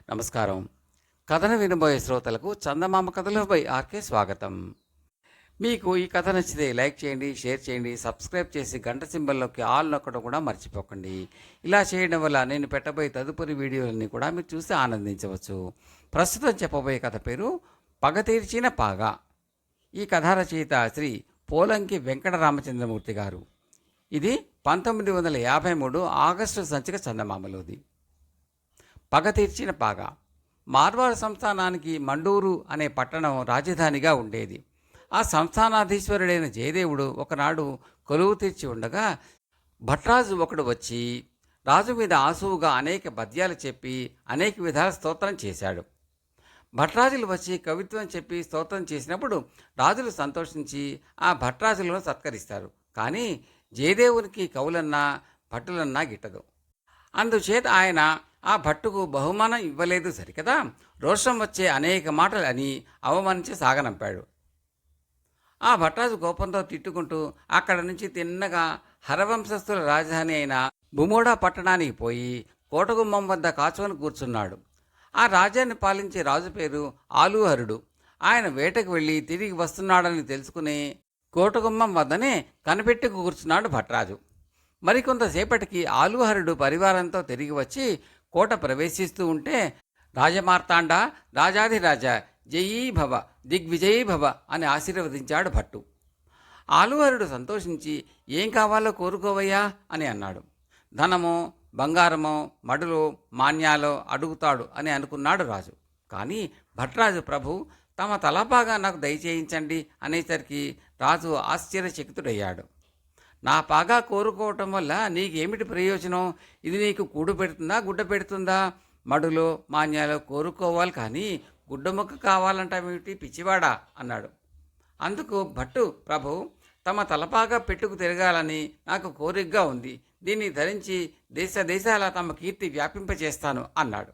నమస్కారం. కథను వినబోయే శ్రోతలకు చందమామ కథలు బై ఆర్కే స్వాగతం. మీకు ఈ కథ నచ్చితే లైక్ చేయండి, షేర్ చేయండి, సబ్స్క్రైబ్ చేసి గంట సింబల్లోకి ఆల్ నొక్కడం కూడా మర్చిపోకండి. ఇలా చేయడం వల్ల నేను పెట్టబోయే తదుపరి వీడియోలన్నీ కూడా మీరు చూసి ఆనందించవచ్చు. ప్రస్తుతం చెప్పబోయే కథ పేరు పగ తీర్చిన పాగా. ఈ కథ రచయిత శ్రీ పోలంకి వెంకట రామచంద్రమూర్తి గారు. ఇది 1953 ఆగస్టు సంచిక చందమామలోది. పగ తీర్చిన పాగా. మార్వాడ్ సంస్థానానికి మండూరు అనే పట్టణం రాజధానిగా ఉండేది. ఆ సంస్థానాధీశ్వరుడైన జయదేవుడు ఒకనాడు కొలువు తీర్చి ఉండగా భట్రాజు ఒకడు వచ్చి రాజు మీద ఆసువుగా అనేక పద్యాలు చెప్పి అనేక విధాల స్తోత్రం చేశాడు. భట్రాజులు వచ్చి కవిత్వం చెప్పి స్తోత్రం చేసినప్పుడు రాజులు సంతోషించి ఆ భట్రాజులను సత్కరిస్తారు. కానీ జయదేవునికి కవులన్నా భట్టులన్నా గిట్టదు. అందుచేత ఆయన ఆ భట్టుకు బహుమానం ఇవ్వలేదు సరికదా, రోషం వచ్చే అనేక మాటలు అని అవమానించి సాగనంపాడు. ఆ భట్రాజు కోపంతో తిట్టుకుంటూ అక్కడి నుంచి తిన్నగా హరవంశస్థుల రాజధాని అయిన బుమోడా పట్టణానికి పోయి కోటగుమ్మం వద్ద కాచుకొని కూర్చున్నాడు. ఆ రాజ్యాన్ని పాలించే రాజు పేరు ఆలూహరుడు. ఆయన వేటకు వెళ్ళి తిరిగి వస్తున్నాడని తెలుసుకుని కోటగుమ్మం వద్దనే కనిపెట్టి కూర్చున్నాడు భట్రాజు. మరికొంతసేపటికి ఆలూహరుడు పరివారంతో తిరిగి వచ్చి కోట ప్రవేశిస్తూ ఉంటే రాజమార్తాండ, రాజాధిరాజ, జయీ భవ, దిగ్విజయీ భవ అని ఆశీర్వదించాడు భట్టు. ఆలూహరుడు సంతోషించి ఏం కావాలో కోరుకోవయ్యా అని అన్నాడు. ధనమో, బంగారమో, మడులో, మాన్యాలో అడుగుతాడు అని అనుకున్నాడు రాజు. కానీ భట్రాజు, ప్రభు తమ తలపాగా నాకు దయచేయించండి అనేసరికి రాజు ఆశ్చర్యచకితుడయ్యాడు. నా పాగా కోరుకోవటం వల్ల నీకేమిటి ప్రయోజనం? ఇది నీకు కూడు పెడుతుందా, గుడ్డ పెడుతుందా? మడులో, మాన్యాలో కోరుకోవాలి కానీ గుడ్డముక్క కావాలంటావేమిటి పిచ్చివాడా అన్నాడు. అందుకు భట్టు, ప్రభు తమ తలపాగా పెట్టుకు తిరగాలని నాకు కోరికగా ఉంది. దీన్ని ధరించి దేశ దేశాల తమ కీర్తి వ్యాపింపచేస్తాను అన్నాడు.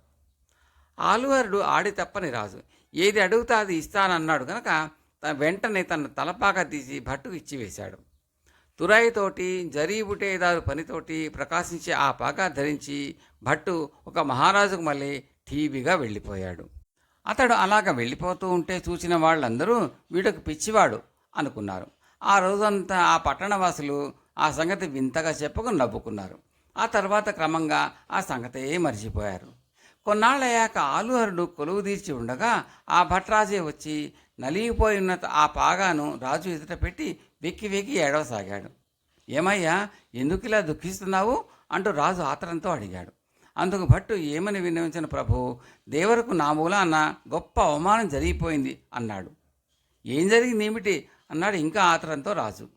ఆలువారుడు ఆడి తప్పని రాజు ఏది అడుగుతా అది ఇస్తానన్నాడు కనుక వెంటనే తన తలపాగా తీసి భట్టుకు ఇచ్చివేశాడు. తురాయితోటి జరీబుటేదారు పనితోటి ప్రకాశించే ఆ పాగా ధరించి భట్టు ఒక మహారాజుకు మళ్ళీ ఠీవిగా వెళ్ళిపోయాడు. అతడు అలాగ వెళ్ళిపోతూ ఉంటే చూసిన వాళ్ళందరూ వీడొక పిచ్చివాడు అనుకున్నారు. ఆ రోజంతా ఆ పట్టణవాసులు ఆ సంగతి వింతగా చెప్పుకుని నవ్వుకున్నారు. ఆ తర్వాత క్రమంగా ఆ సంగతే మర్చిపోయారు. కొన్నాళ్ళయ్యాక ఆలుహరుడు కొలువు తీర్చి ఉండగా ఆ భట్రాజే వచ్చి నలిగిపోయిన ఆ పాగాను రాజు ఎదుట పెట్టి వెక్కి వెక్కి ఏడవసాగాడు. ఏమయ్యా, ఎందుకు ఇలా దుఃఖిస్తున్నావు అంటూ రాజు ఆత్రంతో అడిగాడు. అందుకు భట్టు ఏమని విన్నవించిన ప్రభు, దేవరకు నా మూలాన గొప్ప అవమానం జరిగిపోయింది అన్నాడు. ఏం జరిగింది ఏమిటి అన్నాడు ఇంకా ఆత్రంతో రాజు.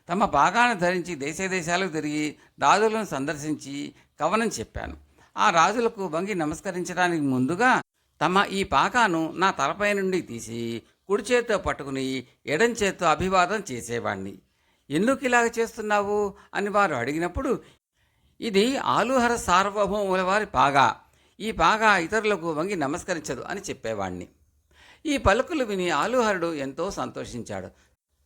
తమ పాగాను ధరించి దేశాలకు తిరిగి రాజులను సందర్శించి కవనం చెప్పాను. ఆ రాజులకు వంగి నమస్కరించడానికి ముందుగా తమ ఈ పాకాను నా తలపై నుండి తీసి కుడి చేత్తో పట్టుకుని ఎడం చేత్తో అభివాదం చేసేవాణ్ణి. ఎందుకు ఇలాగ చేస్తున్నావు అని వారు అడిగినప్పుడు ఇది ఆలుహర సార్వభౌముల వారి పాగా, ఈ పాగా ఇతరులకు వంగి నమస్కరించదు అని చెప్పేవాణ్ణి. ఈ పలుకులు విని ఆలుహరుడు ఎంతో సంతోషించాడు.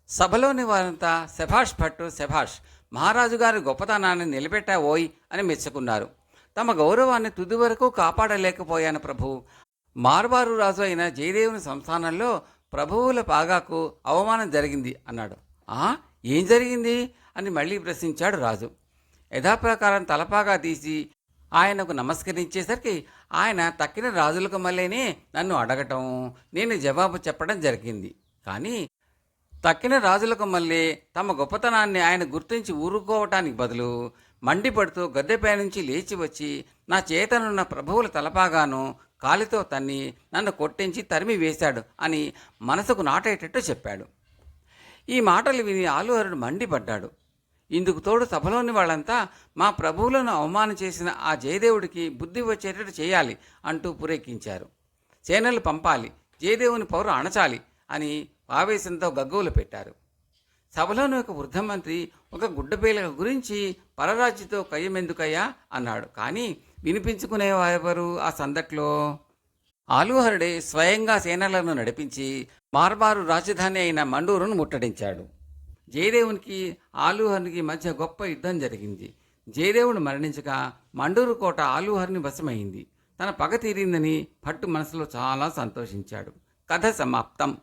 సభలోని వారంతా శభాష్ భట్టు, శభాష్, మహారాజు గారి గొప్పతనాన్ని నిలబెట్టావోయ్ అని మెచ్చుకున్నారు. తమ గౌరవాన్ని తుది వరకు కాపాడలేకపోయాను ప్రభు. మార్వారు రాజు అయిన జయదేవుని సంస్థానంలో ప్రభువుల పాగాకు అవమానం జరిగింది అన్నాడు. ఏం జరిగింది అని మళ్ళీ ప్రశ్నించాడు రాజు. యథాప్రకారం తలపాగా తీసి ఆయనకు నమస్కరించేసరికి ఆయన తక్కిన రాజులకు మళ్ళీనే నన్ను అడగటం, నేను జవాబు చెప్పడం జరిగింది. కానీ తక్కిన రాజులకు మళ్ళీ తమ గొప్పతనాన్ని ఆయన గుర్తించి ఊరుకోవటానికి బదులు మండిపడుతూ గద్దెపై నుంచి లేచి వచ్చి నా చేతనున్న ప్రభువుల తలపాగాను కాలితో తన్ని నన్ను కొట్టించి తరిమి వేశాడు అని మనసుకు నాటేటట్టు చెప్పాడు. ఈ మాటలు విని ఆలుహరుడు మండిపడ్డాడు. ఇందుకు తోడు సభలోని వాళ్ళంతా మా ప్రభువులను అవమానం చేసిన ఆ జయదేవుడికి బుద్ధి వచ్చేటట్టు చేయాలి అంటూ పురేకించారు. సేనలు పంపాలి, జయదేవుని పౌరు అణచాలి అని ఆవేశంతో గగ్గోలు పెట్టారు. సభలోని ఒక వృద్ధ మంత్రి ఒక గుడ్డపేలక గురించి పరరాజ్యతో కయ్యమెందుకయ్యా అన్నాడు. కానీ వినిపించుకునేవారెవరు ఆ సందట్లో? ఆలుహరుడే స్వయంగా సేనలను నడిపించి మార్బారు రాజధాని అయిన మండూరును ముట్టడించాడు. జయదేవునికి ఆలుహరునికి మధ్య గొప్ప యుద్ధం జరిగింది. జయదేవుడు మరణించగా మండూరు కోట ఆలుహరుని వశమైంది. తన పగ తీరిందని భట్టు మనసులో చాలా సంతోషించాడు. కథ సమాప్తం.